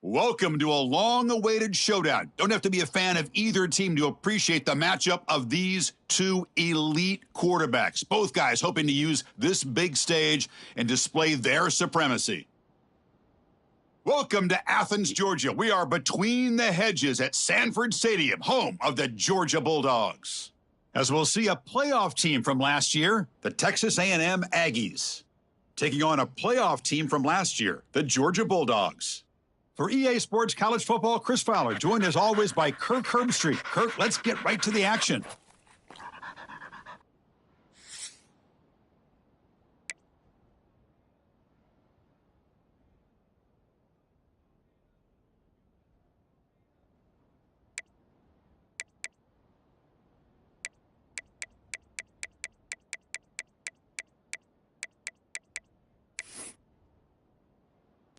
Welcome to a long-awaited showdown. Don't have to be a fan of either team to appreciate the matchup of these two elite quarterbacks. Both guys hoping to use this big stage and display their supremacy. Welcome to Athens, Georgia. We are between the hedges at Sanford Stadium, home of the Georgia Bulldogs. As we'll see a playoff team from last year, the Texas A&M Aggies, taking on a playoff team from last year, the Georgia Bulldogs. For EA Sports College Football, Chris Fowler, joined as always by Kirk Herbstreit. Kirk, let's get right to the action.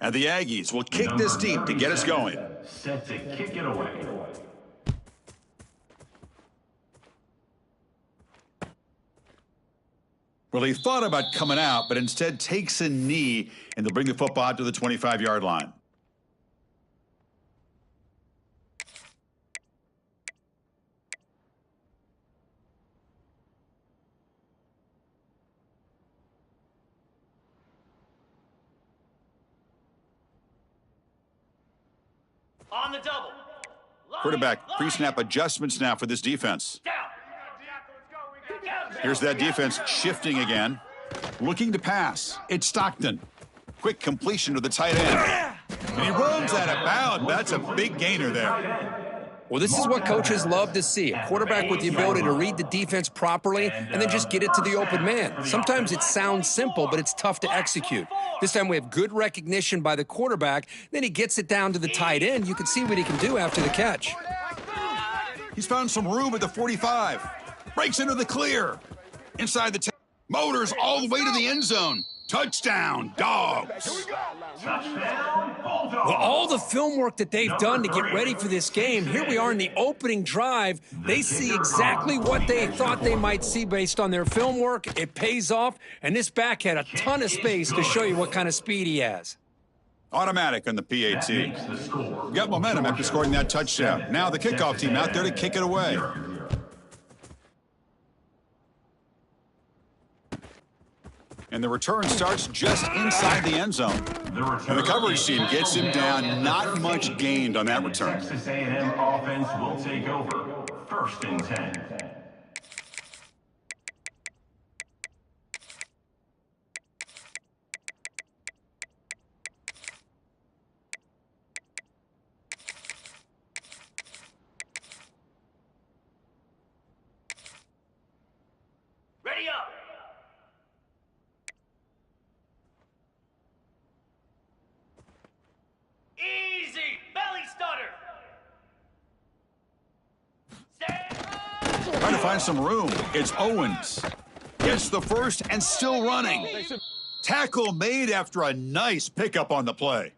And the Aggies will kick this deep to get us going. Set to kick it away. Well, he thought about coming out, but instead takes a knee, and they'll bring the football out to the 25-yard line. On the double. Quarterback pre-snap adjustments now for this defense. Here's that defense shifting again. Looking to pass. It's Stockton. Quick completion to the tight end. And he runs out of bounds. That's a big gainer there. Well, this is what coaches love to see. A quarterback with the ability to read the defense properly and then just get it to the open man. Sometimes it sounds simple, but it's tough to execute. This time we have good recognition by the quarterback. Then he gets it down to the tight end. You can see what he can do after the catch. He's found some room at the 45. Breaks into the clear. Inside the 10. Motors all the way to the end zone. Touchdown, Dogs. Well, all the film work that they've done to get ready for this game, here we are in the opening drive. They see exactly what they thought they might see based on their film work. It pays off, and this back had a ton of space to show you what kind of speed he has. Automatic on the PAT. Got momentum after scoring that touchdown. Now the kickoff team out there to kick it away. And the return starts just inside the end zone. And the coverage team gets him down. Not much gained on that return. Texas A&M offense will take over. 1st and 10. Ready up. Easy. Belly stutter. Trying to find some room. It's Owens. Gets the first and still running. Tackle made after a nice pickup on the play.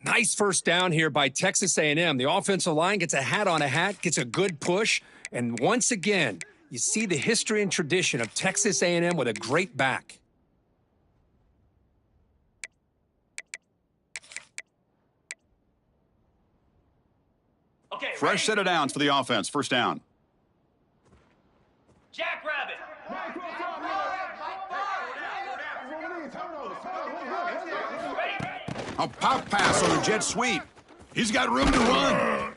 Nice first down here by Texas A&M. The offensive line gets a hat on a hat, gets a good push, and once again, you see the history and tradition of Texas A&M with a great back. Okay, Fresh set of downs for the offense. First down. Jackrabbit. A pop pass on the jet sweep. He's got room to run.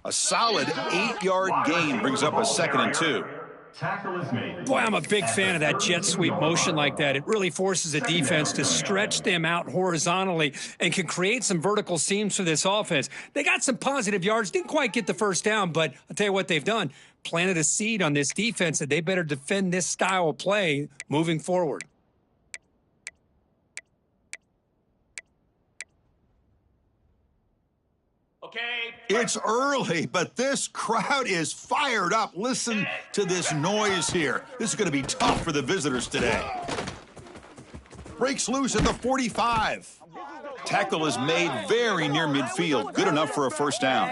A solid 8-yard gain brings up a 2nd and 2. Tackle is made. Boy, I'm a big fan of that jet sweep motion like that. It really forces a defense to stretch them out horizontally and can create some vertical seams for this offense. They got some positive yards, didn't quite get the first down, but I'll tell you what they've done. Planted a seed on this defense that they better defend this style of play moving forward. Okay. It's early, but this crowd is fired up. Listen to this noise here. This is going to be tough for the visitors today. Breaks loose at the 45. Tackle is made very near midfield. Good enough for a first down.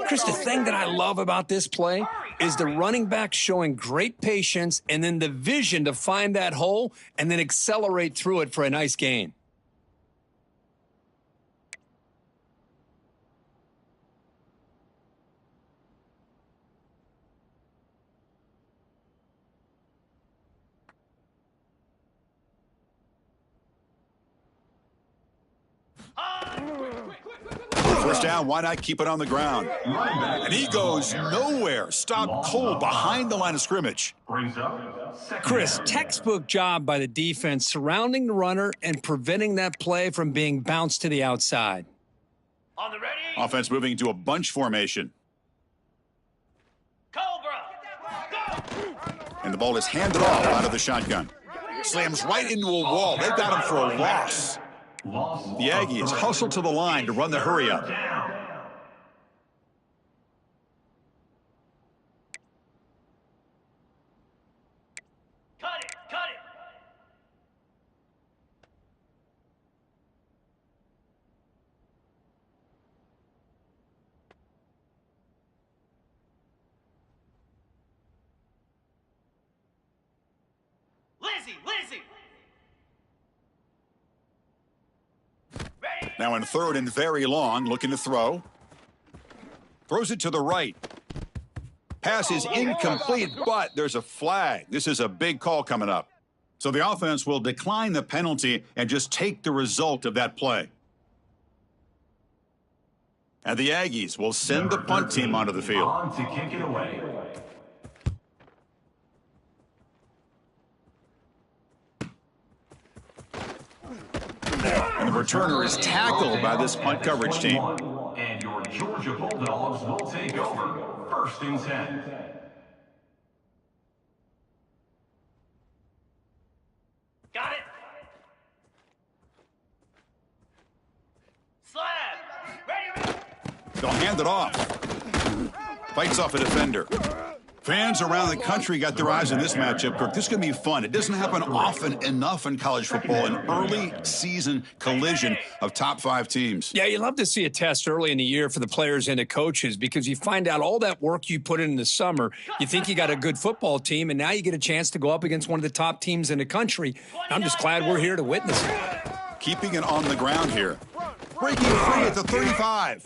Chris, the thing that I love about this play is the running back showing great patience and then the vision to find that hole and then accelerate through it for a nice gain. First down, why not keep it on the ground? And he goes nowhere. Stopped cold behind the line of scrimmage. Brings up second Chris, down. textbook job by the defense surrounding the runner and preventing that play from being bounced to the outside. On the ready. Offense moving into a bunch formation. Cobra. Go. And the ball is handed off out of the shotgun. Slams right into a wall. They've got him for a loss. The Aggies hustle to the line to run the hurry up. Cut it. Cut it. Lizzie. Lizzie. Ready. Now in third and very long, looking to throw. Throws it to the right. Pass is incomplete, but there's a flag. This is a big call coming up. So the offense will decline the penalty and just take the result of that play. And the Aggies will send the punt team onto the field. On to kick it away. And the returner is tackled by this punt coverage team. And your Georgia Bulldogs will take over. First and 10. Got it. Slab. Ready. They'll hand it off. Fights off a defender. Fans around the country got their eyes on this matchup, Kirk. This is going to be fun. It doesn't happen often enough in college football, an early season collision of top 5 teams. Yeah, you love to see a test early in the year for the players and the coaches because you find out all that work you put in the summer. You think you got a good football team, and now you get a chance to go up against one of the top teams in the country. I'm just glad we're here to witness it. Keeping it on the ground here. Breaking free at the 35.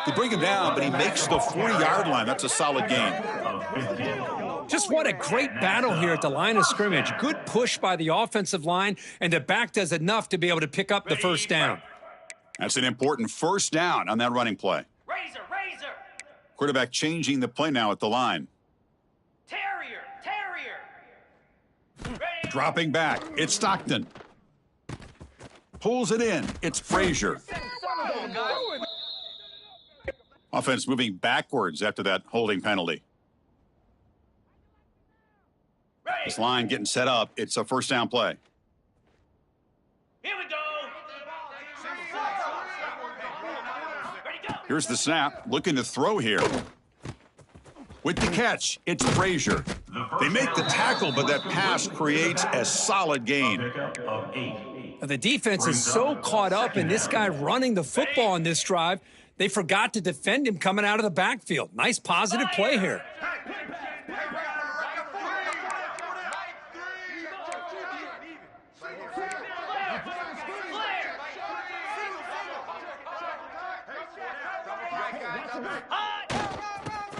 They bring him down, but he makes the 40-yard line. That's a solid gain. Just what a great battle here at the line of scrimmage. Good push by the offensive line, and the back does enough to be able to pick up the first down. That's an important first down on that running play. Razor. Razor. Quarterback changing the play now at the line. Terrier. Terrier. Ready. Dropping back. It's Stockton. Pulls it in. It's Frazier. Offense moving backwards after that holding penalty. Ready. This line getting set up. It's a first down play. Here we go. Ready, go. Here's the snap. Looking to throw here. With the catch, it's Frazier. They make the tackle, but that pass creates a solid gain. Pickup of 8. The defense is so caught up in this guy running the football on this drive, they forgot to defend him coming out of the backfield. Nice positive play here.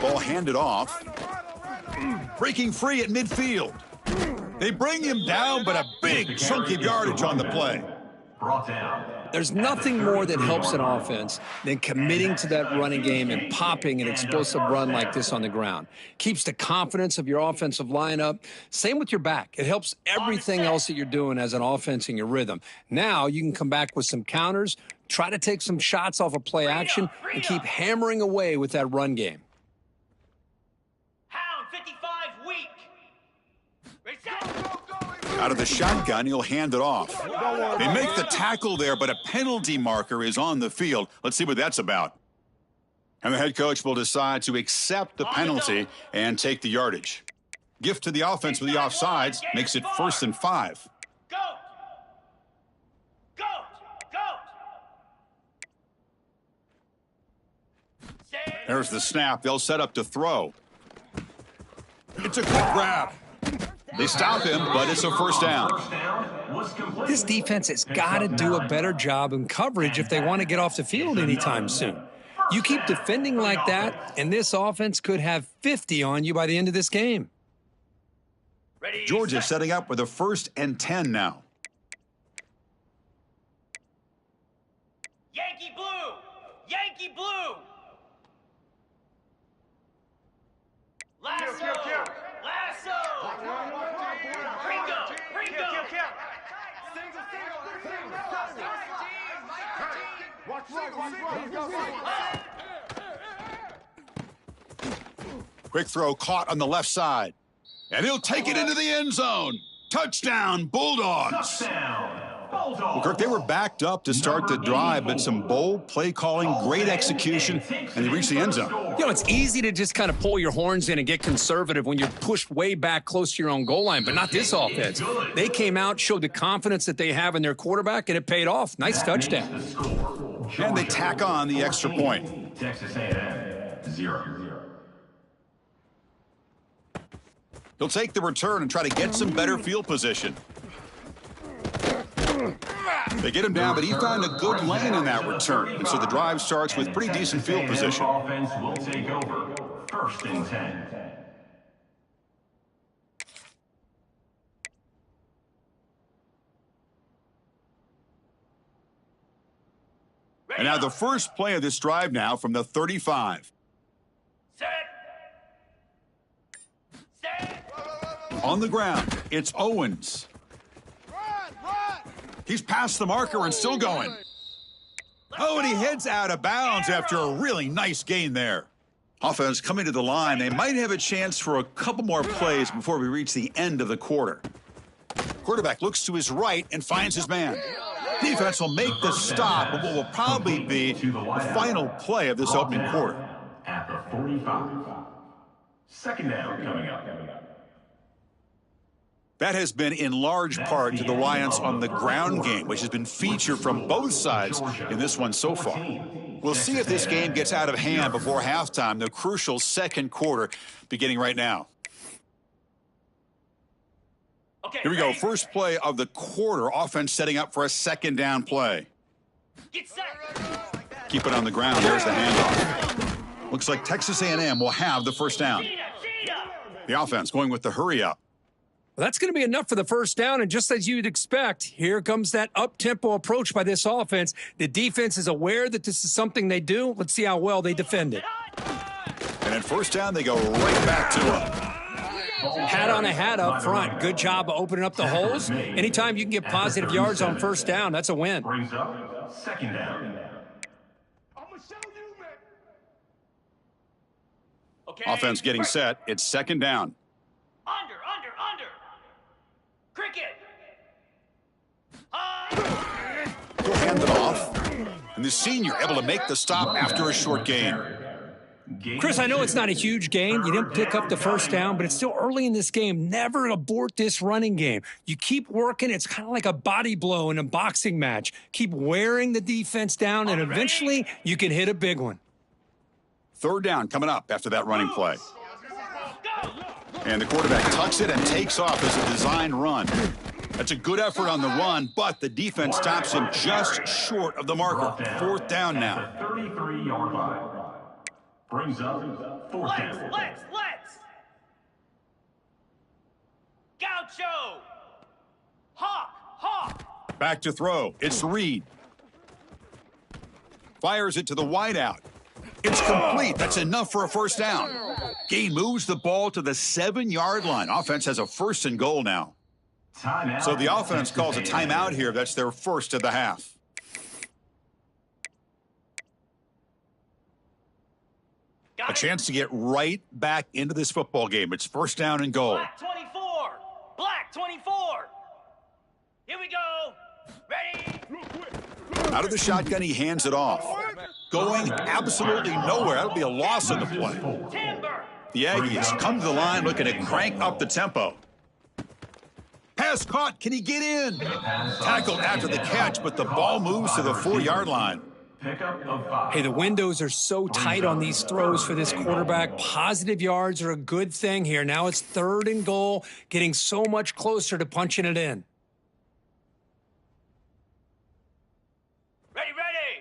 Ball handed off. Breaking free at midfield. They bring him down, but a big chunk of yardage on the play. Brought down. There's nothing more that helps an offense than committing to that running game and popping an explosive run like this on the ground. Keeps the confidence of your offensive lineup. Same with your back. It helps everything else that you're doing as an offense in your rhythm. Now you can come back with some counters, try to take some shots off of play action, and keep hammering away with that run game. Hound 55 weak. Ready, set. Out of the shotgun, he'll hand it off. They make the tackle there, but a penalty marker is on the field. Let's see what that's about. And the head coach will decide to accept the penalty and take the yardage. Gift to the offense with the offsides makes it 1st and 5. Go. Go. Go. Stay. There's the snap. They'll set up to throw. It's a quick grab. They stop him, but it's a first down. First down was complete. This defense has got to do a better job in coverage if they want to get off the field anytime soon. You keep defending like that, and this offense could have 50 on you by the end of this game. Ready, Georgia set. setting up with a 1st and 10 now. Yankee blue. Yankee Navy blue. Lasso. Lasso. Ringo. Ringo. Quick throw caught on the left side. And he'll take it into the end zone. Touchdown, Bulldogs. Touchdown, Bulldogs. Kirk, they were backed up to start the drive, but some bold play calling, great execution, and they reached the end zone. You know, it's easy to just kind of pull your horns in and get conservative when you're pushed way back close to your own goal line, but not this offense. They came out, showed the confidence that they have in their quarterback, and it paid off. Nice touchdown. And they tack on the extra point. Texas A&M 0. He'll take the return and try to get some better field position. They get him down, but he found a good lane in that return. And so the drive starts with pretty decent field position. Offense will take over. 1st and 10. And now the first play of this drive now from the 35. Set. Set. On the ground, it's Owens. He's past the marker and still going. Oh, and he heads out of bounds after a really nice gain there. Offense coming to the line. They might have a chance for a couple more plays before we reach the end of the quarter. Quarterback looks to his right and finds his man. Defense will make the stop of what will probably be the final play of this opening quarter. At the 45. 2nd down coming up. That has been in large part to the reliance on the ground game, which has been featured from both sides in this one so far. We'll see if this game gets out of hand before halftime, the crucial second quarter beginning right now. Okay, Here we go. ready? First play of the quarter. Offense setting up for a 2nd down play. Get set. Keep it on the ground. There's the handoff. Looks like Texas A&M will have the first down. The offense going with the hurry up. Well, that's going to be enough for the first down, and just as you'd expect, here comes that up-tempo approach by this offense. The defense is aware that this is something they do. Let's see how well they defend it. And at first down, they go right back to him. Hat on a hat up front. Good job of opening up the holes. Anytime you can get positive yards on first down, that's a win. Brings up 2nd down. Okay. Offense getting set. It's 2nd down. Under. Cricket. He'll hand it off. And the senior able to make the stop after a short gain. Chris, I know it's not a huge gain. You didn't pick up the first down, but it's still early in this game. Never abort this running game. You keep working. It's kind of like a body blow in a boxing match. Keep wearing the defense down, and eventually you can hit a big one. 3rd down coming up after that running play. And the quarterback tucks it and takes off as a designed run. That's a good effort on the run, but the defense stops him just short of the marker. 4th down now. 33-yard line. Brings up 4th down. Let's. Gaucho. Hawk. Back to throw. It's Reed. Fires it to the wideout. It's complete. That's enough for a first down. Gain moves the ball to the 7-yard line. Offense has a 1st and goal now. Timeout. So the offense calls a timeout here. That's their first of the half. A chance to get right back into this football game. It's 1st down and goal. Black 24. Black 24. Here we go. Ready? Out of the shotgun, he hands it off. Going absolutely nowhere. That'll be a loss in the play. Timber. The Aggies come to the line looking to crank up the tempo. Pass caught. Can he get in? Tackled after the catch, but the ball moves to the 4-yard line. Pickup of 5. Hey, the windows are so tight on these throws for this quarterback. Positive yards are a good thing here. Now it's 3rd and goal, getting so much closer to punching it in. Ready.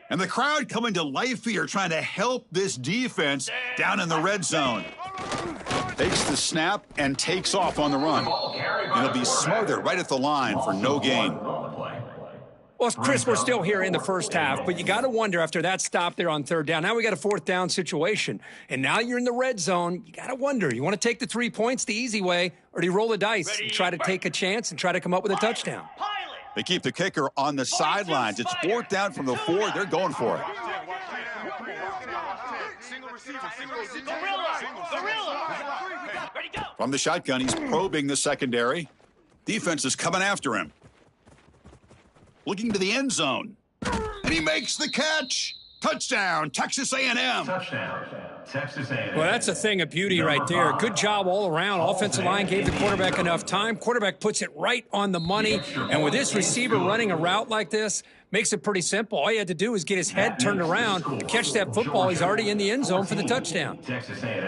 And the crowd coming to life here, trying to help this defense down in the red zone. Takes the snap and takes off on the run. And he'll be smothered right at the line for no gain. Well, Well, Chris, we're still here in the first half, but you got to wonder after that stop there on third down. Now we got a fourth down situation, and now you're in the red zone. You got to wonder, you want to take the 3 points the easy way, or do you roll the dice and try to take a chance and try to come up with a touchdown? They keep the kicker on the sidelines. It's fourth down from the 4. They're going for it. From the shotgun, he's probing the secondary. Defense is coming after him. Looking to the end zone. And he makes the catch. Touchdown, Texas A&M. Touchdown, Texas A&M. Well, that's a thing of beauty right there. Good job all around. Offensive line gave the quarterback enough time. Quarterback puts it right on the money. And with this receiver running a route like this, makes it pretty simple. All you had to do is get his head turned around, catch that football. He's already in the end zone for the touchdown.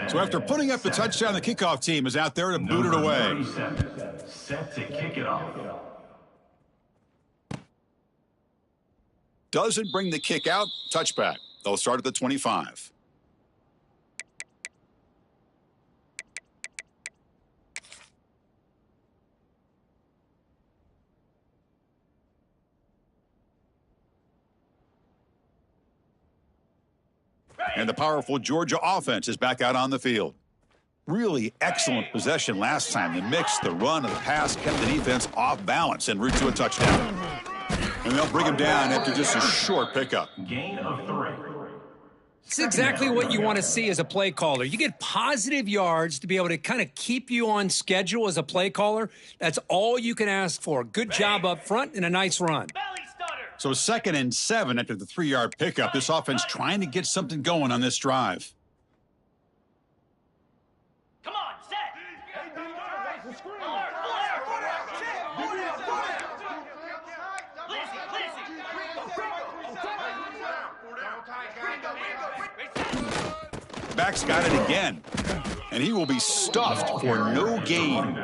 So after putting up the touchdown, the kickoff team is out there to boot it away. Set to kick it off. Doesn't bring the kick out. Touchback. They'll start at the 25. And the powerful Georgia offense is back out on the field. Really excellent possession last time. The mix, the run, and the pass kept the defense off balance en route to a touchdown. And they'll bring him down after just a short pickup. Gain of 3. It's exactly what you want to see as a play caller. You get positive yards to be able to kind of keep you on schedule as a play caller. That's all you can ask for. Good job up front and a nice run. So 2nd and 7 after the 3-yard pickup. This offense trying to get something going on this drive. Come on, set. Back's got it again. And he will be stuffed for no gain.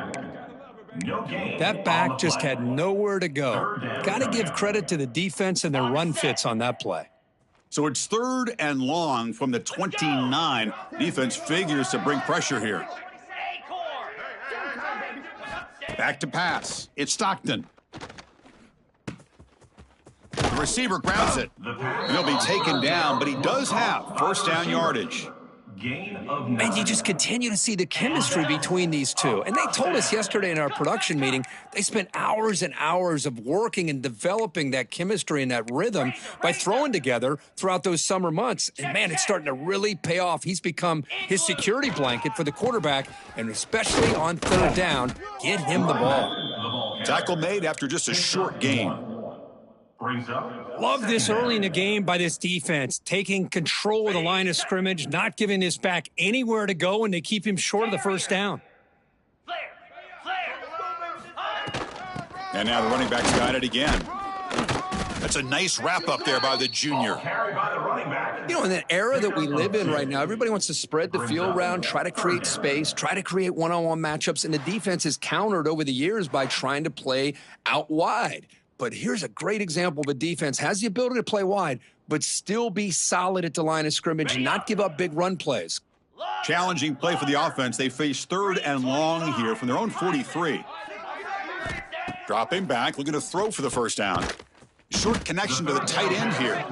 That back just had nowhere to go. Got to give credit to the defense and their run fits on that play. So it's 3rd and long from the 29. Defense figures to bring pressure here. Back to pass. It's Stockton. The receiver grabs it. He'll be taken down, but he does have first down yardage. And you just continue to see the chemistry between these two. And they told us yesterday in our production meeting, they spent hours and hours of working and developing that chemistry and that rhythm by throwing together throughout those summer months. And, man, it's starting to really pay off. He's become his security blanket for the quarterback, and especially on third down, get him the ball. Tackle made after just a short gain. Love this early in the game by this defense, taking control of the line of scrimmage, not giving this back anywhere to go, and they keep him short of the first down. And now the running back's got it again. That's a nice wrap-up there by the junior. You know, in that era that we live in right now, everybody wants to spread the field around, try to create space, try to create one-on-one matchups, and the defense is countered over the years by trying to play out wide. But here's a great example of a defense has the ability to play wide, but still be solid at the line of scrimmage and not give up big run plays. Challenging play for the offense. They face 3rd and long here from their own 43. Dropping back, looking to throw for the first down. Short connection to the tight end here.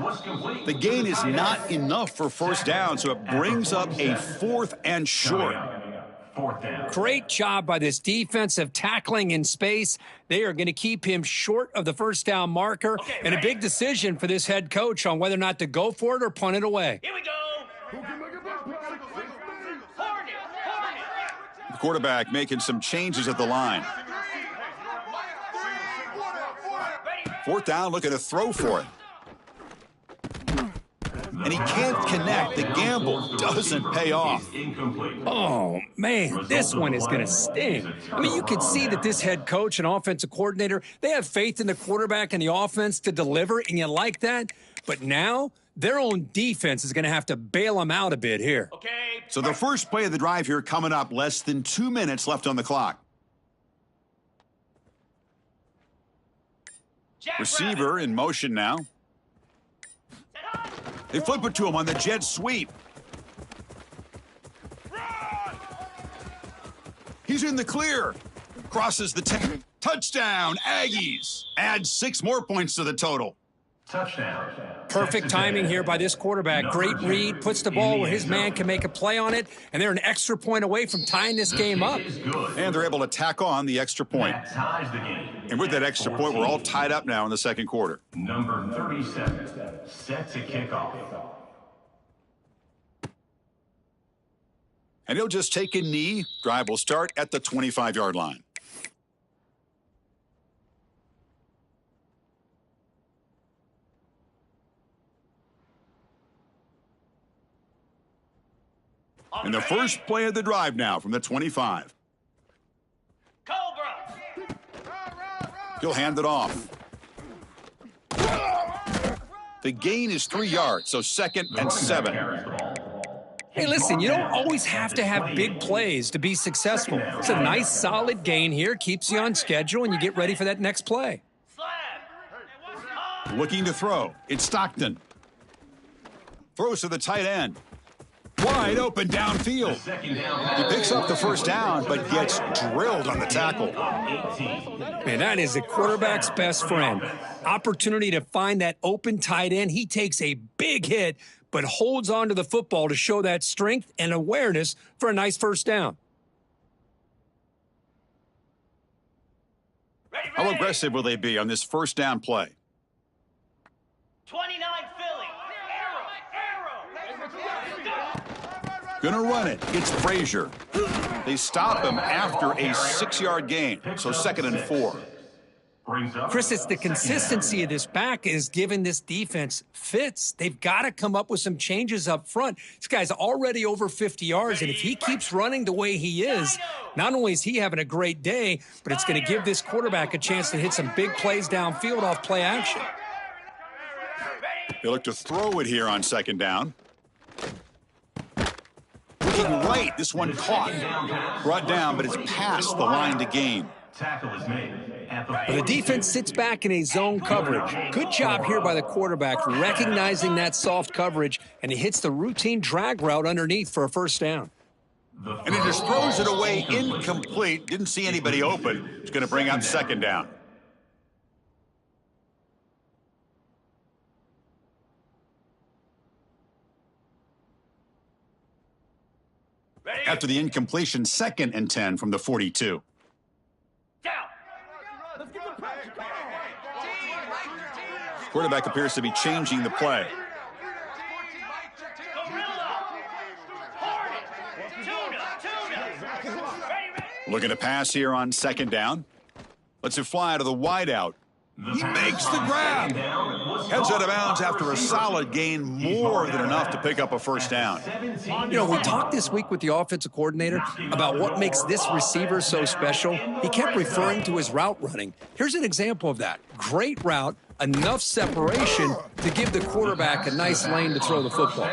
The gain is not enough for first down, so it brings up a 4th and short. Great job by this defensive tackling in space. They are going to keep him short of the first down marker, and a big decision for this head coach on whether or not to go for it or punt it away. Here we go. The quarterback making some changes at the line. 4th down, looking to throw for it. And he can't connect. The gamble doesn't pay off. Oh, man, this one is going to sting. I mean, you can see that this head coach and offensive coordinator, they have faith in the quarterback and the offense to deliver, and you like that. But now their own defense is going to have to bail them out a bit here. Okay. So the first play of the drive here coming up, less than 2 minutes left on the clock. Receiver in motion now. They flip it to him on the jet sweep. He's in the clear. Crosses the 10. Touchdown, Aggies. Add 6 more points to the total. Touchdown. Perfect timing here by this quarterback. Great read, puts the ball where his man can make a play on it, and they're an extra point away from tying this game up. And they're able to tack on the extra point. That ties the game. And with that extra point, we're all tied up now in the second quarter. Number 37, set to kick off. And he'll just take a knee. Drive will start at the 25-yard line. And the first play of the drive now from the 25. Cobra. He'll hand it off. The gain is 3 yards, so 2nd and 7. Hey, listen, you don't always have to have big plays to be successful. It's a nice, solid gain here, keeps you on schedule, and you get ready for that next play. Slab. Looking to throw. It's Stockton. Throws to the tight end. Wide open downfield. He picks up the first down, but gets drilled on the tackle. Man, that is a quarterback's best friend. Opportunity to find that open tight end. He takes a big hit, but holds on to the football to show that strength and awareness for a nice first down. Ready, How ready. aggressive will they be on this first down play? 29 Philly. Arrow. Gonna run it. It's Frazier. They stop him after a 6-yard gain, so 2nd and 4. Chris, it's the consistency of this back is giving this defense fits. They've got to come up with some changes up front. This guy's already over 50 yards, and if he keeps running the way he is, not only is he having a great day, but it's going to give this quarterback a chance to hit some big plays downfield off play action. They look to throw it here on 2nd down. Looking right, this one caught. Brought down, but it's past the line to gain. Tackle is made at the The defense sits back in a zone coverage. Good job here by the quarterback, recognizing that soft coverage, and he hits the routine drag route underneath for a first down. And he just throws it away incomplete. Didn't see anybody open. It's going to bring up 2nd down. Ready. After the incompletion, 2nd and 10 from the 42. Down. Quarterback appears to be changing the play. Gorilla. Hornet. Tuna. Ready. Looking to pass here on 2nd down. Lets it fly to the wideout. He makes the grab. Heads out of bounds after a solid gain, more than enough to pick up a first down. You know, we talked this week with the offensive coordinator about what makes this receiver so special. He kept referring to his route running. Here's an example of that. Great route, enough separation to give the quarterback a nice lane to throw the football.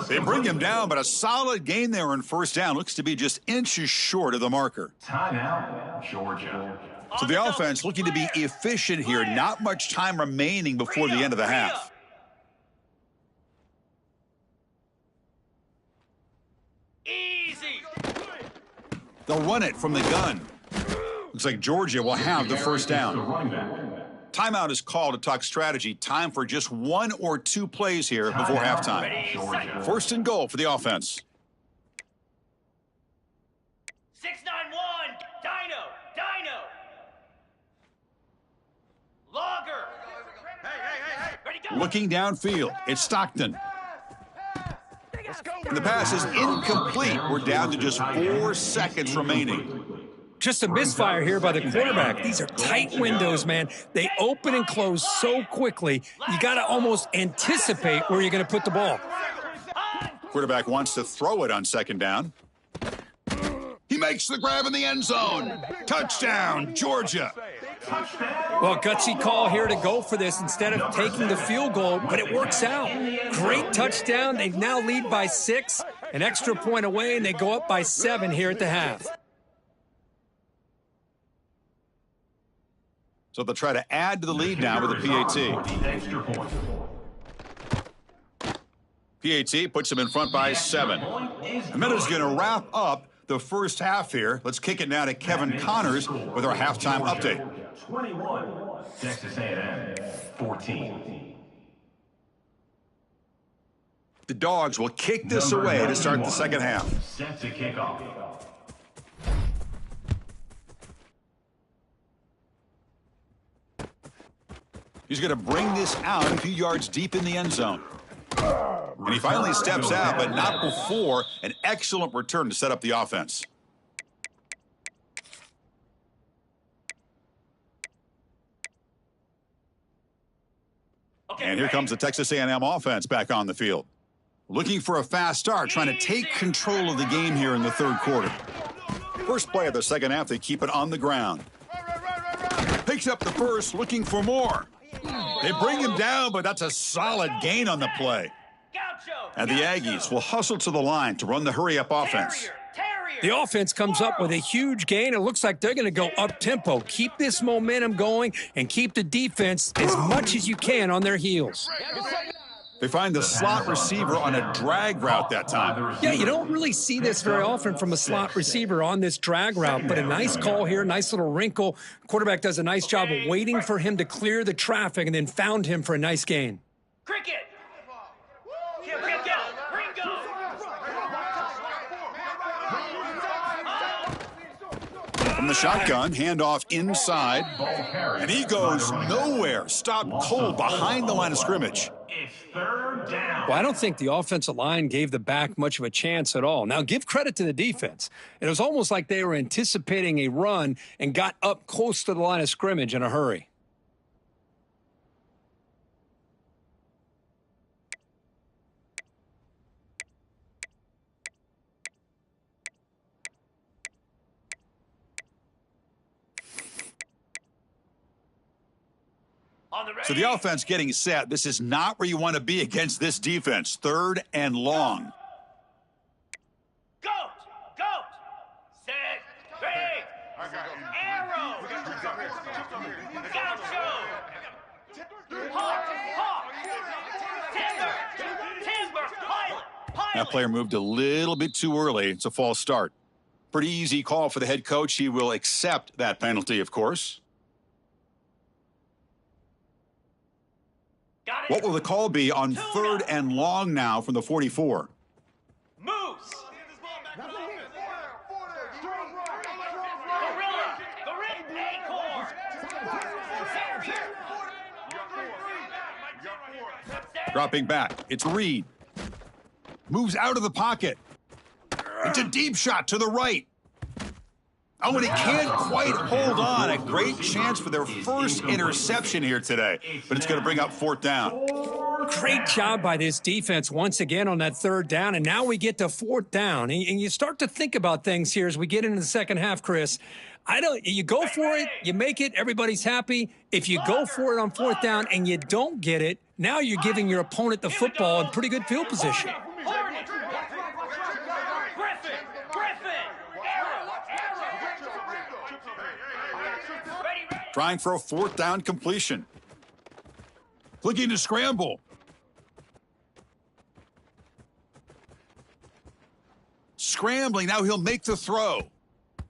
They bring him down, but a solid gain there in first down. Looks to be just inches short of the marker. timeout, Georgia. So the offense looking to be efficient here. Not much time remaining before the end of the half. Easy. They'll run it from the gun. Looks like Georgia will have the first The down. running back. Timeout is called to talk strategy. Time for just 1 or 2 plays here before halftime. Georgia. First and goal for the offense. 691. Dino. Logger. Hey. Ready, go. Looking downfield, it's Stockton. And the pass is incomplete. We're down to just 4 seconds remaining. Just a misfire here by the quarterback. These are tight windows, man. They open and close so quickly, you got to almost anticipate where you're going to put the ball. Quarterback wants to throw it on 2nd down. He makes the grab in the end zone. Touchdown, Georgia. Well, gutsy call here to go for this instead of taking the field goal, but it works out. Great touchdown. They now lead by 6, an extra point away, and they go up by 7 here at the half. So they'll try to add to the lead now with a PAT. The extra point. PAT puts them in front by 7. The minute's going to wrap up, the first half here. Let's kick it now to Kevin Connors with our halftime update. 21, Texas A&M 14. The Dogs will kick this away to start the second half. Set to kick off. He's going to bring this out a few yards deep in the end zone. And he finally steps out, but not before an excellent return to set up the offense. And here comes the Texas A&M offense back on the field. Looking for a fast start, trying to take control of the game here in the third quarter. First play of the second half, they keep it on the ground. Picks up the first, looking for more. They bring him down, but that's a solid gain on the play. And the Aggies will hustle to the line to run the hurry-up offense. The offense comes up with a huge gain. It looks like they're going to go up-tempo. Keep this momentum going and keep the defense as much as you can on their heels. They find the slot receiver on a drag route that time. Yeah, you don't really see this very often from a slot receiver on this drag route, but a nice call here, nice little wrinkle. Quarterback does a nice job of waiting for him to clear the traffic and then found him for a nice gain. Cricket! From the shotgun, handoff inside, and he goes nowhere. Stopped cold behind the line of scrimmage. It's third down. Well, I don't think the offensive line gave the back much of a chance at all. Now, give credit to the defense. It was almost like they were anticipating a run and got up close to the line of scrimmage in a hurry. So the offense getting set. This is not where you want to be against this defense. Third and long. Goat! Set! Break! Arrow! Gaucho! Hawk! Timber! Pilot! That player moved a little bit too early. It's a false start. Pretty easy call for the head coach. He will accept that penalty, of course. What will the call be on third and long now from the 44? Moose! Gorilla! Acorn! Dropping back. It's Reed. Moves out of the pocket. It's a deep shot to the right. Oh, and he can't quite hold on. A great chance for their first interception here today. But it's going to bring up fourth down. Great job by this defense once again on that third down. And now we get to fourth down. And you start to think about things here as we get into the second half, Chris. You go for it, you make it, everybody's happy. If you go for it on fourth down and you don't get it, now you're giving your opponent the football in pretty good field position. Trying for a fourth down completion. Looking to scramble. Scrambling, now he'll make the throw.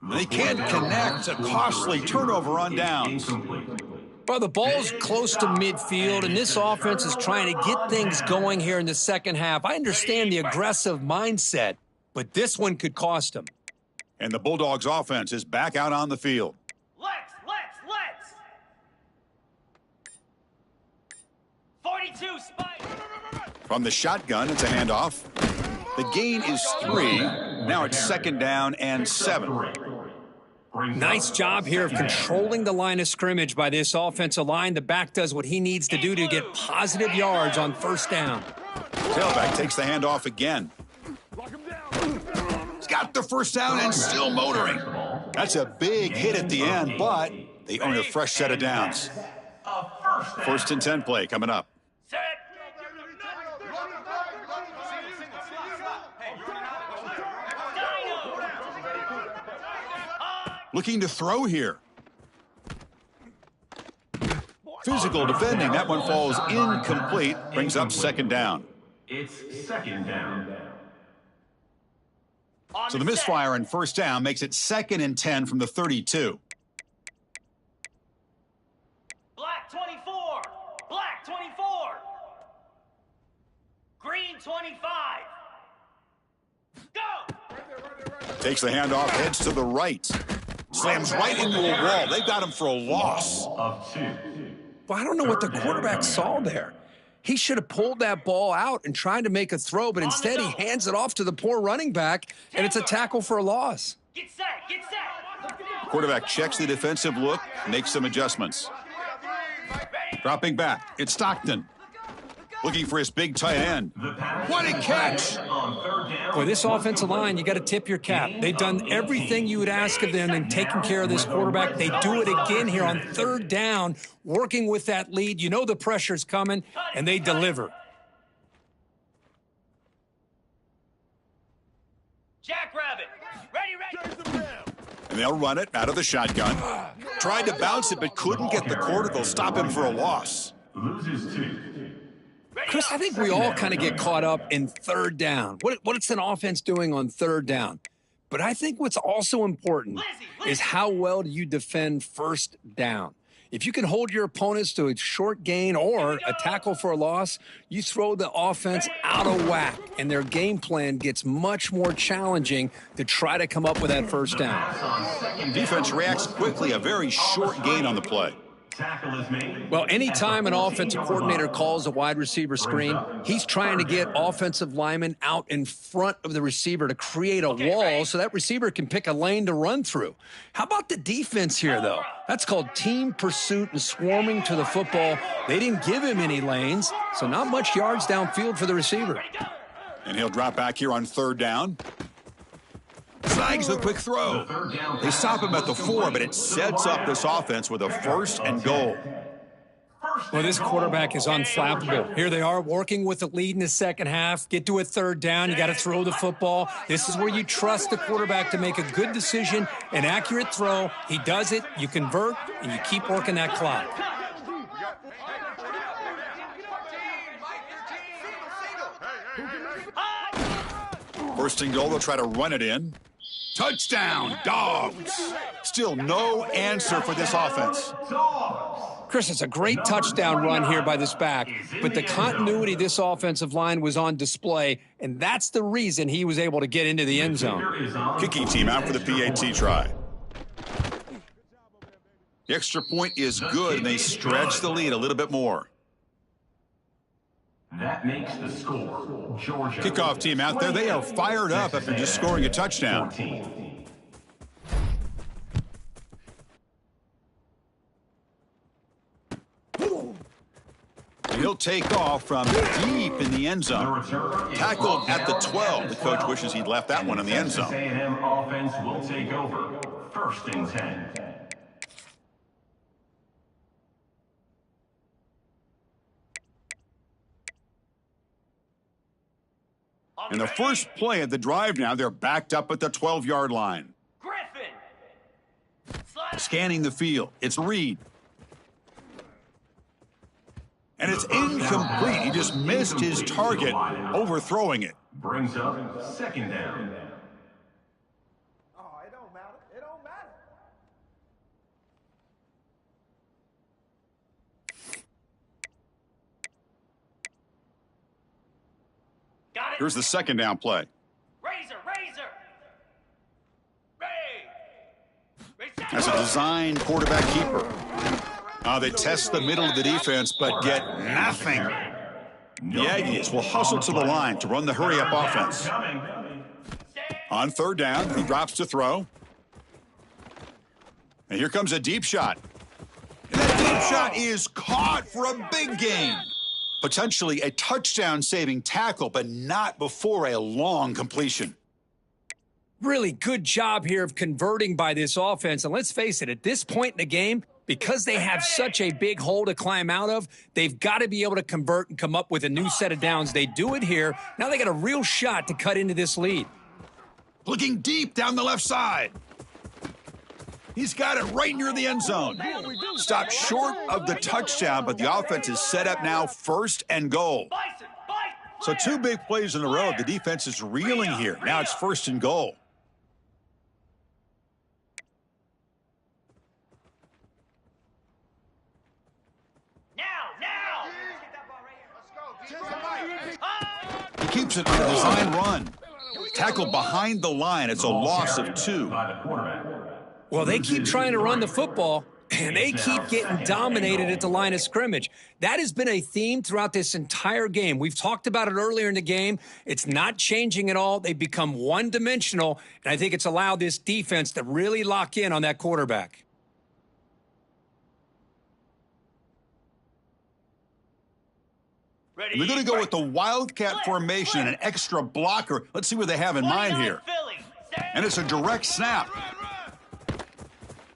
They can't connect. A costly turnover on downs. Well, the ball's close to midfield, and this offense is trying to get things going here in the second half. I understand the aggressive mindset, but this one could cost them. And the Bulldogs offense is back out on the field. Let's! 42 spike! From the shotgun, it's a handoff. The gain is 3. Now it's second down and 7. Nice job here of controlling the line of scrimmage by this offensive line. The back does what he needs to do to get positive yards on first down. Tailback takes the handoff again. He's got the first down and still motoring. That's a big hit at the end, but they earn a fresh set of downs. First and 10 play coming up. Set! Looking to throw here. Physical defending. That one falls incomplete. Brings up second down. It's second down. So the misfire on first down makes it 2nd and 10 from the 32. Black 24. Black 24. Green 25. Go! Takes the handoff, heads to the right. Slams right into a wall. They've got him for a loss. Of 2. Well, I don't know what the quarterback saw there. He should have pulled that ball out and tried to make a throw, but instead he hands it off to the poor running back, and it's a tackle for a loss. Get set. Get set. Quarterback checks the defensive look, makes some adjustments. Dropping back, it's Stockton. Looking for his big tight end. What a catch! On 3rd down. Boy, this offensive line, you got to tip your cap. They've done everything you would ask of them in taking care of this quarterback. They do it again here on 3rd down, working with that lead. You know the pressure's coming, and they deliver. Jackrabbit. Ready. And they'll run it out of the shotgun. Tried to bounce it, but couldn't get the quarter. They'll stop him for a loss. Loses 2. Chris, I think we all kind of get caught up in 3rd down. What's an offense doing on 3rd down? But I think what's also important is how well do you defend 1st down. If you can hold your opponents to a short gain or a tackle for a loss, you throw the offense out of whack, and their game plan gets much more challenging to try to come up with that 1st down. Defense reacts quickly, a very short gain on the play. Tackle is made. Well, anytime an offensive coordinator calls a wide receiver screen, he's trying to get offensive linemen out in front of the receiver to create a wall so that receiver can pick a lane to run through. How about the defense here, though? That's called team pursuit and swarming to the football. They didn't give him any lanes, so not much yards downfield for the receiver. And he'll drop back here on 3rd down. Snags the quick throw. They stop him at the 4, but it sets up this offense with a 1st and goal. Well, this quarterback is unflappable. Here they are working with the lead in the 2nd half. Get to a 3rd down. You got to throw the football. This is where you trust the quarterback to make a good decision, an accurate throw. He does it. You convert, and you keep working that clock. First and goal, they'll try to run it in. Touchdown, Dogs. Still no answer for this offense. Chris, it's a great touchdown run here by this back, but the continuity of this offensive line was on display, and that's the reason he was able to get into the end zone. Kicking team out for the PAT try. The extra point is good, and they stretch the lead a little bit more. That makes the score. Georgia. Kickoff team out there. They are fired up after just scoring a touchdown. 14. He'll take off from deep in the end zone. Tackled at the 12. The coach wishes he'd left that one in the end zone. A&M offense will take over. 1st and 10. In the first play of the drive now, they're backed up at the 12-yard line. Griffin. Scanning the field. It's Reed. And it's incomplete. He just missed his target, overthrowing it. Brings up 2nd down. Oh, it don't matter. It don't matter. Got it. Here's the 2nd down play. Razor. Ray. As a design quarterback keeper. They test the middle of the defense, but get nothing. The Aggies will hustle to the line to run the hurry-up offense. On 3rd down, he drops to throw. And here comes a deep shot. And that deep shot is caught for a big gain. Potentially a touchdown-saving tackle, but not before a long completion. Really good job here of converting by this offense. And let's face it, at this point in the game, because they have such a big hole to climb out of, they've got to be able to convert and come up with a new set of downs. They do it here. Now they got a real shot to cut into this lead. Looking deep down the left side. He's got it right near the end zone. Stopped short of the touchdown, but the offense is set up now 1st and goal. Bison. So 2 big plays in a row. The defense is reeling here. Now it's 1st and goal. He keeps it on a design run. Tackle behind the line. It's a loss of 2. Well, they keep trying to run the football, and they keep getting dominated at the line of scrimmage. That has been a theme throughout this entire game. We've talked about it earlier in the game. It's not changing at all. They've become one-dimensional, and I think it's allowed this defense to really lock in on that quarterback. They're going to go with the Wildcat formation and an extra blocker. Let's see what they have in mind here. And it's a direct snap.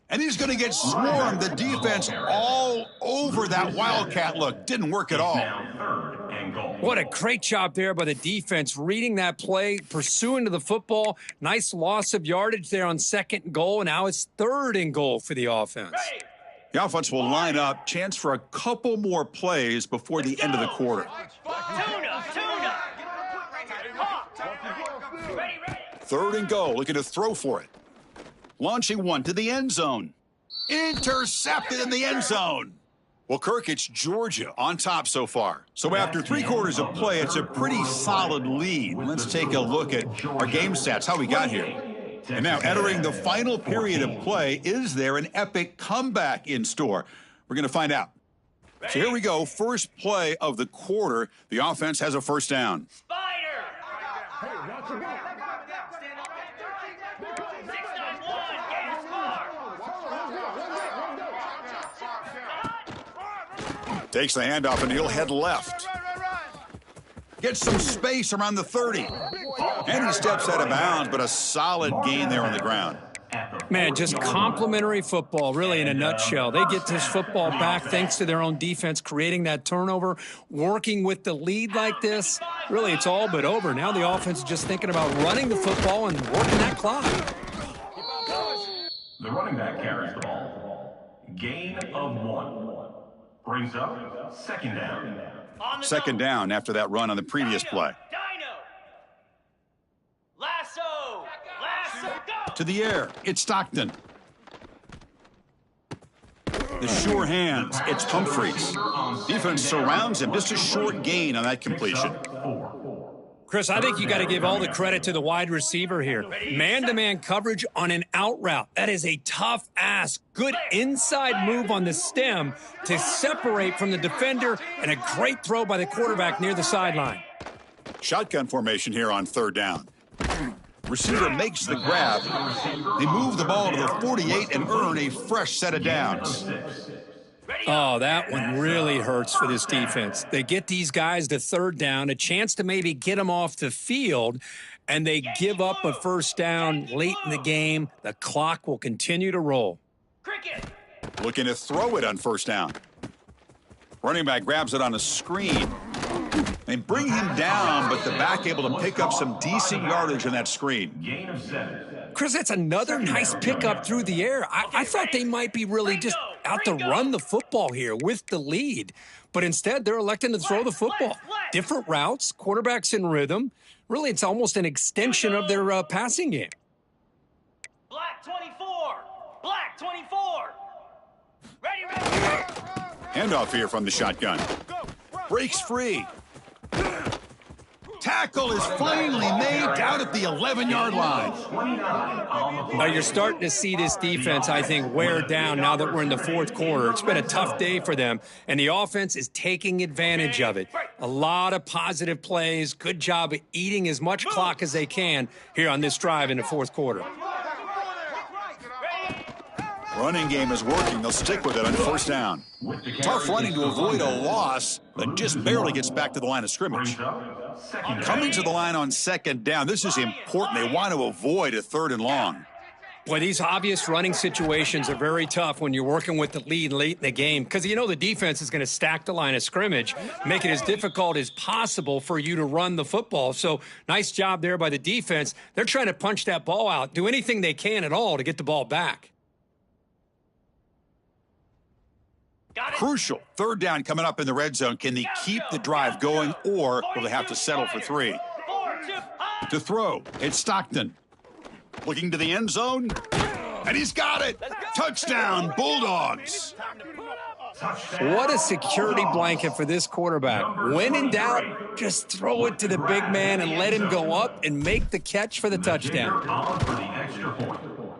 And he's going to get swarmed. The defense all over that Wildcat look. Didn't work at all. What a great job there by the defense, reading that play, pursuing to the football. Nice loss of yardage there on 2nd and goal. And now it's 3rd and goal for the offense. The offense will line up. Chance for a couple more plays before the end of the quarter. Tuna! 3rd and goal. Looking to throw for it. Launching one to the end zone. Intercepted in the end zone. Well, Kirk, it's Georgia on top so far. So after 3 quarters of play, it's a pretty solid lead. Let's take a look at our game stats, how we got here. And now entering the final period of play, is there an epic comeback in store? We're going to find out. So here we go. First play of the quarter. The offense has a 1st down. Spider! 691, gas car. Takes the handoff, and he'll head left. Gets some space around the 30. And he steps out of bounds, but a solid gain there on the ground. Man, just complimentary football, really, in a nutshell. They get this football back thanks to their own defense, creating that turnover, working with the lead like this. Really, it's all but over. Now the offense is just thinking about running the football and working that clock. The running back carries the ball. Gain of 1. Brings up 2nd down. 2nd down after that run on the previous play. Dino! Lasso! Go! To the air, it's Stockton. The sure hands, it's Humphreys. Defense surrounds him, just a short gain on that completion. Chris, I think you got to give all the credit to the wide receiver here. Man-to-man coverage on an out route. That is a tough ask. Good inside move on the stem to separate from the defender, and a great throw by the quarterback near the sideline. Shotgun formation here on 3rd down. Receiver makes the grab. They move the ball to the 48 and earn a fresh set of downs. Oh, that one really hurts for this defense. They get these guys to 3rd down, a chance to maybe get them off the field, and they give up a 1st down late in the game. The clock will continue to roll. Cricket! Looking to throw it on 1st down. Running back grabs it on a screen. They bring him down, but the back able to pick up some decent yardage in that screen. Gain of 7. Chris, that's another nice pickup through the air. I thought they might be really just out to run the football here with the lead. But instead, they're electing to throw the football. Different routes, quarterbacks in rhythm. Really, it's almost an extension of their passing game. Black 24! Black 24! Ready! Handoff here from the shotgun. Breaks free. Tackle is finally made down at the 11-yard line. Now you're starting to see this defense, I think, wear down now that we're in the 4th quarter. It's been a tough day for them, and the offense is taking advantage of it. A lot of positive plays. Good job of eating as much clock as they can here on this drive in the 4th quarter. Running game is working. They'll stick with it on 1st down. Tough running to avoid a loss, but just barely gets back to the line of scrimmage. Coming to the line on 2nd down. This is important. They want to avoid a 3rd and long. Boy, these obvious running situations are very tough when you're working with the lead late in the game because you know the defense is going to stack the line of scrimmage, make it as difficult as possible for you to run the football. So nice job there by the defense. They're trying to punch that ball out, do anything they can at all to get the ball back. Got it. Crucial. Third down coming up in the red zone. Can they keep the drive going, or will they have to settle for 3? 4-2. To throw, it's Stockton. Looking to the end zone, and he's got it. Touchdown, Bulldogs. What a security blanket for this quarterback. When in doubt, just throw it to the big man and let him go up and make the catch for the touchdown.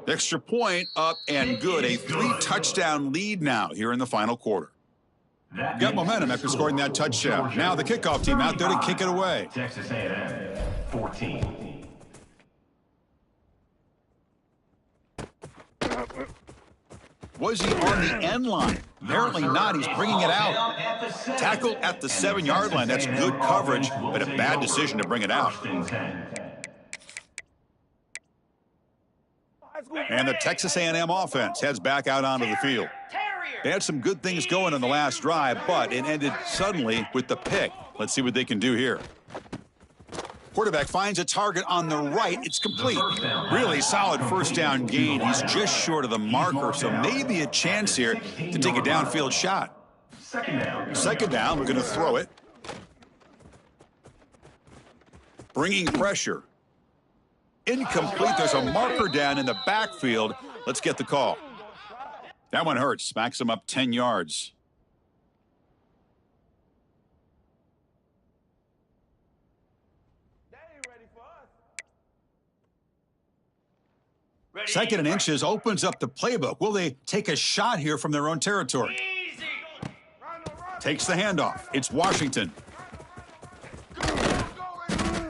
Extra point up and good. A 3-touchdown lead now here in the final quarter. Got momentum after scoring that touchdown. Now the kickoff team out there to kick it away. Texas A&M 14. Was he on the end line? Apparently not. He's bringing it out. Tackle at the 7-yard line. That's good coverage, but a bad decision to bring it out. And the Texas A&M offense heads back out onto the field. They had some good things going on the last drive, but it ended suddenly with the pick. Let's see what they can do here. Quarterback finds a target on the right. It's complete. Really solid first down gain. He's just short of the marker, so maybe a chance here to take a downfield shot. Second down, we're going to throw it. Bringing pressure. Incomplete. There's a marker down in the backfield. Let's get the call. That one hurts. Smacks him up 10 yards. Second and inches opens up the playbook. Will they take a shot here from their own territory? Easy. Takes the handoff. It's Washington.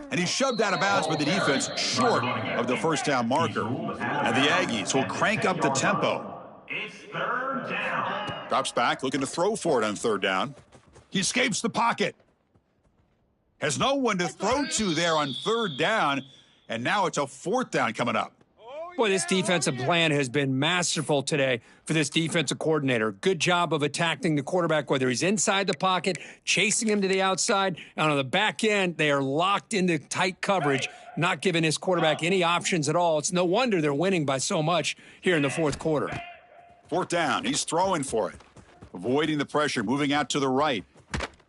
And he's shoved out of bounds by the defense short of the first down marker. And the Aggies will crank up the tempo. It's third down. Drops back, looking to throw for it on third down. He escapes the pocket. Has no one to throw to there on third down. And now it's a fourth down coming up. Boy, this defensive plan has been masterful today for this defensive coordinator. Good job of attacking the quarterback, whether he's inside the pocket, chasing him to the outside, and on the back end, they are locked into tight coverage, not giving his quarterback any options at all. It's no wonder they're winning by so much here in the fourth quarter. Fourth down, he's throwing for it. Avoiding the pressure, moving out to the right.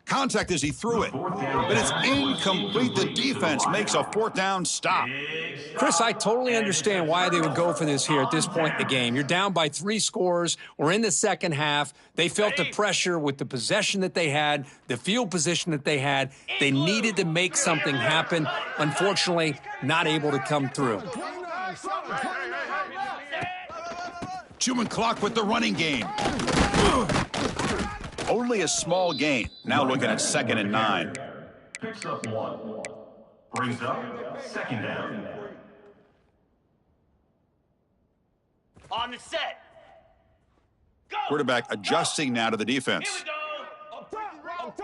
Contact as he threw it, but it's incomplete. The defense makes a fourth down stop. Chris, I totally understand why they would go for this here at this point in the game. You're down by 3 scores. We're in the second half. They felt the pressure with the possession that they had, the field position that they had. They needed to make something happen. Unfortunately, not able to come through. Chewing clock with the running game. Only a small gain. Now looking at 2nd and 9. Picks up 1. Brings up second down. On the set. Go. Quarterback adjusting now to the Here defense. we go.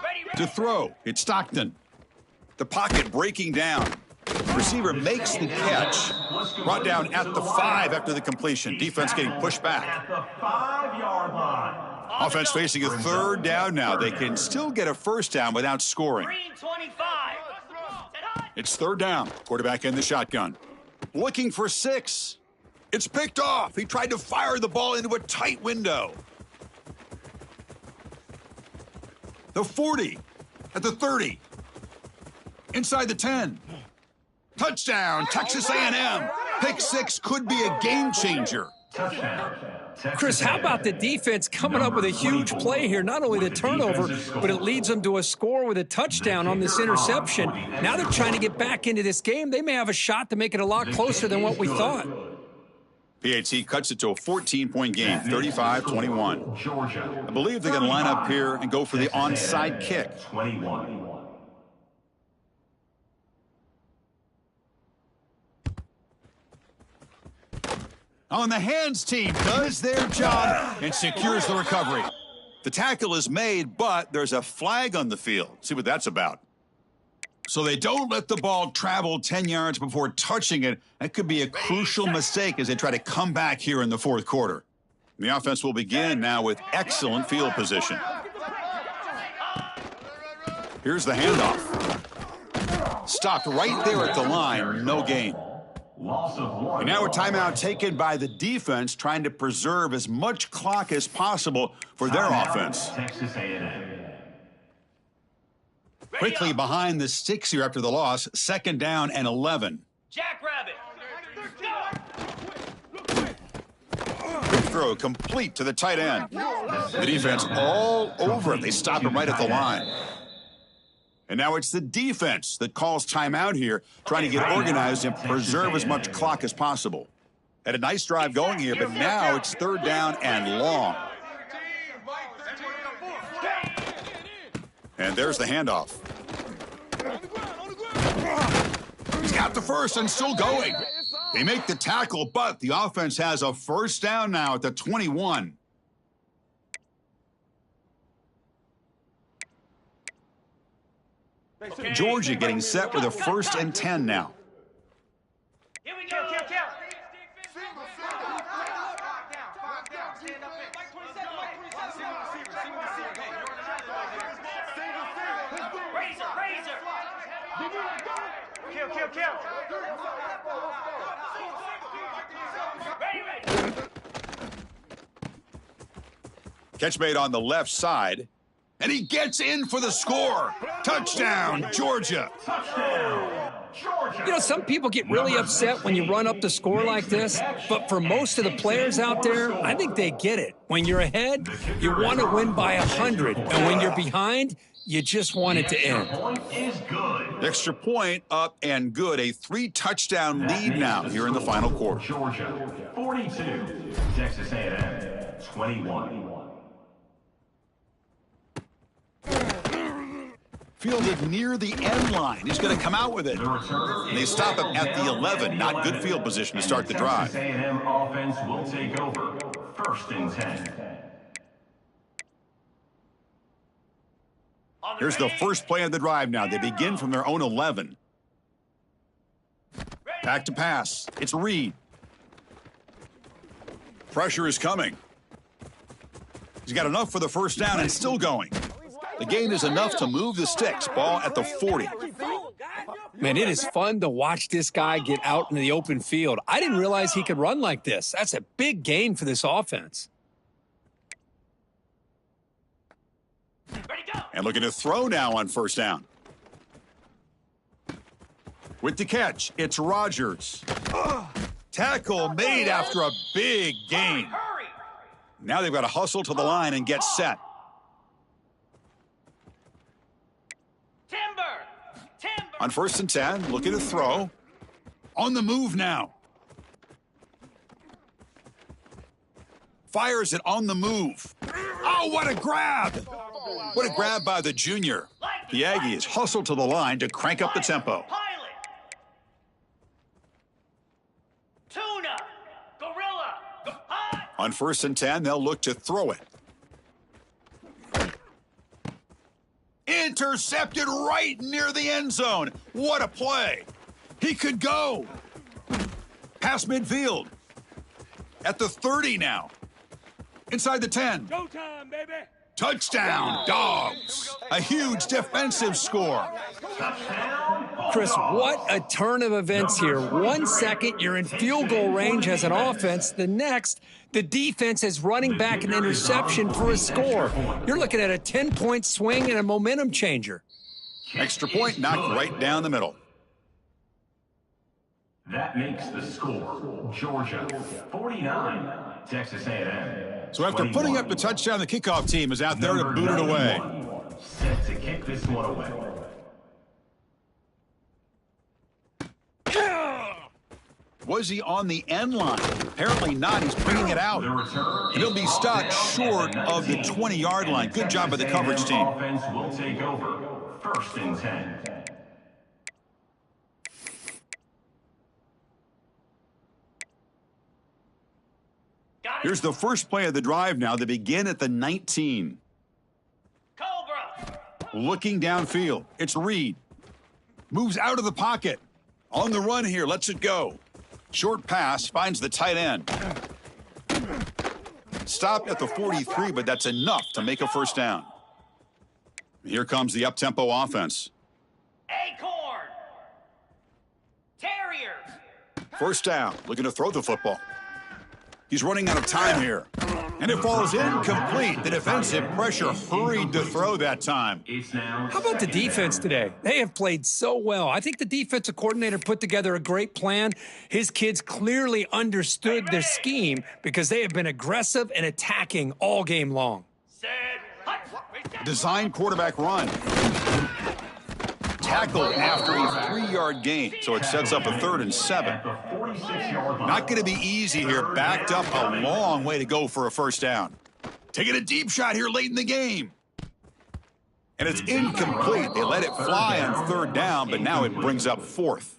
Ready. To throw, it's Stockton. The pocket breaking down. Receiver makes the catch. Brought down at the 5 after the completion. Defense getting pushed back. At the 5-yard line. Offense facing a third down now. They can still get a first down without scoring. Green 25. It's third down. Quarterback in the shotgun. Looking for 6. It's picked off. He tried to fire the ball into a tight window. The 40. At the 30. Inside the 10. Touchdown, Texas A&M. Pick 6 could be a game changer. Touchdown. Chris, how about the defense coming up with a huge play here? Not only the turnover, but it leads them to a score with a touchdown on this interception. Now they're trying to get back into this game. They may have a shot to make it a lot closer than what we thought. PAT cuts it to a 14-point game, 35-21. Georgia. I believe they're going to line up here and go for the onside kick. 21. On the hands team does their job and secures the recovery. The tackle is made, but there's a flag on the field. See what that's about. So they don't let the ball travel 10 yards before touching it. That could be a crucial mistake as they try to come back here in the fourth quarter. The offense will begin now with excellent field position. Here's the handoff. Stopped right there at the line, no gain. Loss of 1. And now a timeout taken by the defense, trying to preserve as much clock as possible for their offense. Texas A&M. Quickly behind the sticks here after the loss, 2nd down and 11. Jackrabbit. Quick throw complete to the tight end. The defense all over it. They stop him right at the line. And now it's the defense that calls timeout here, trying to get organized and preserve as much clock as possible. Had a nice drive going here, but now it's 3rd down and long. And there's the handoff. He's got the first and still going. They make the tackle, but the offense has a 1st down now at the 21. Georgia getting set with a 1st and 10 now. Here we go. Razor. Kill. Ready. Catch made on the left side, and he gets in for the score. Touchdown, Georgia. Touchdown, Georgia. You know, some people get really upset when you run up the score like this, but for most of the players out there, I think they get it. When you're ahead, you want to win by 100, and when you're behind, you just want it to end. Point is good. Extra point up and good. A 3-touchdown lead now here in the final quarter. Georgia 42, Texas A&M 21. Fielded near the end line. He's going to come out with it. And they stop him at the 11. Not good field position to start the drive. Texas A&M offense will take over. 1st and 10. Here's the first play of the drive now. They begin from their own 11. Back to pass. It's Reed. Pressure is coming. He's got enough for the 1st down and still going. The gain is enough to move the sticks. Ball at the 40. Man, it is fun to watch this guy get out into the open field. I didn't realize he could run like this. That's a big gain for this offense. And looking to throw now on 1st down. With the catch, it's Rogers. Tackle made after a big gain. Now they've got to hustle to the line and get set. On 1st and 10, looking to throw. On the move now. Fires it on the move. Oh, what a grab! What a grab by the junior. The Aggies hustle to the line to crank up the tempo. Tuna. Gorilla. On 1st and 10, they'll look to throw it. Intercepted right near the end zone. What a play. He could go. Past midfield. At the 30 now. Inside the 10. Showtime, baby. Touchdown, Dogs. A huge defensive score. Chris, what a turn of events here. 1 second, you're in field goal range as an offense. The next, the defense is running back an interception for a score. You're looking at a 10-point swing and a momentum changer. Extra point knocked right down the middle. That makes the score. Georgia 49, Texas A&M. So after putting up the touchdown, the kickoff team is out there to boot it away. Set to kick this one away. Was he on the end line? Apparently not. He's bringing it out. And he'll be stopped short of the 20-yard line. Good job by the coverage team. Offense will take over. 1st and 10. Here's the first play of the drive now. They begin at the 19. Cobra. Looking downfield. It's Reed. Moves out of the pocket. On the run here. Lets it go. Short pass. Finds the tight end. Stopped at the 43, but that's enough to make a 1st down. Here comes the up-tempo offense. Acorn. Terriers. First down, looking to throw the football. He's running out of time here. And it falls incomplete. The defensive pressure hurried to throw that time. How about the defense today? They have played so well. I think the defensive coordinator put together a great plan. His kids clearly understood their scheme because they have been aggressive and attacking all game long. Design quarterback run. Tackled after a 3-yard gain, so it sets up a 3rd and 7. Not going to be easy here. Backed up a long way to go for a first down. Taking a deep shot here late in the game. And it's incomplete. They let it fly on 3rd down, but now it brings up 4th.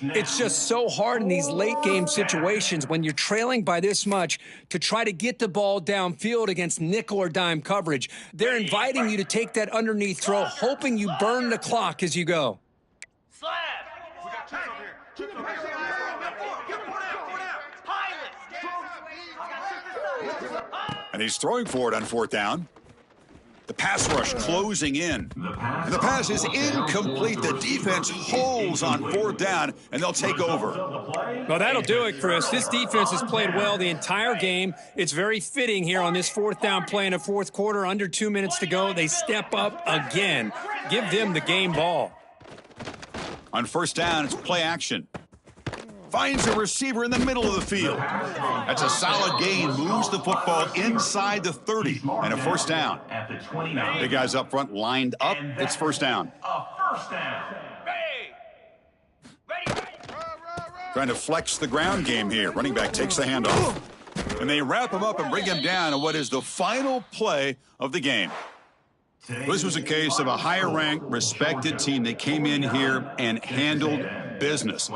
It's just so hard in these late-game situations when you're trailing by this much to try to get the ball downfield against nickel or dime coverage. They're inviting you to take that underneath throw, hoping you burn the clock as you go. Slab! We got two over here. And he's throwing for it on 4th down. The pass rush closing in. And the pass is incomplete. The defense holds on 4th down, and they'll take over. Well, that'll do it, Chris. This defense has played well the entire game. It's very fitting here on this 4th down play in the 4th quarter. Under 2 minutes to go, they step up again. Give them the game ball. On 1st down, it's play action. Finds a receiver in the middle of the field. That's a solid gain. Moves the football inside the 30 and a 1st down. Big guys up front lined up. It's 1st down. Trying to flex the ground game here. Running back takes the handoff. And they wrap him up and bring him down in what is the final play of the game. This was a case of a higher-ranked, respected team that came in here and handled business.